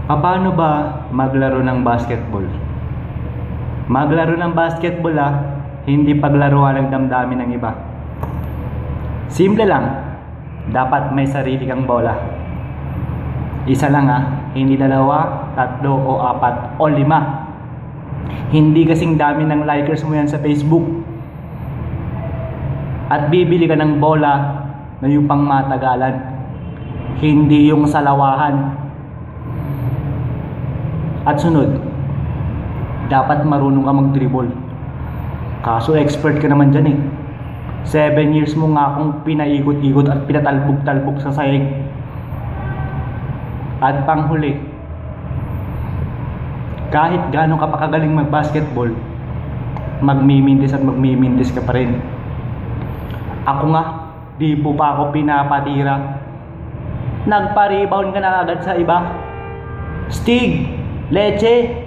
Paano ba maglaro ng basketball? Maglaro ng basketball hindi paglaruan ng damdamin ng iba. Simple lang, dapat may sarili kang bola. Isa lang hindi dalawa, tatlo o apat o lima. Hindi kasing dami ng likers mo yan sa Facebook. At bibili ka ng bola na yung pang matagalan, hindi yung salawahan. At sunod, dapat marunong ka mag-dribble. Kaso expert ka naman dyan 7 years mo nga akong pinaikot-ikot at pinatalbog-talbog sa sahig. At panghuli, kahit gaano ka pa kagaling mag-basketball, magmimintis at magmimintis ka pa rin. Ako nga, di po pa ako pinapatira. Nagpa-rebound ka na agad sa iba. Stig! Leche!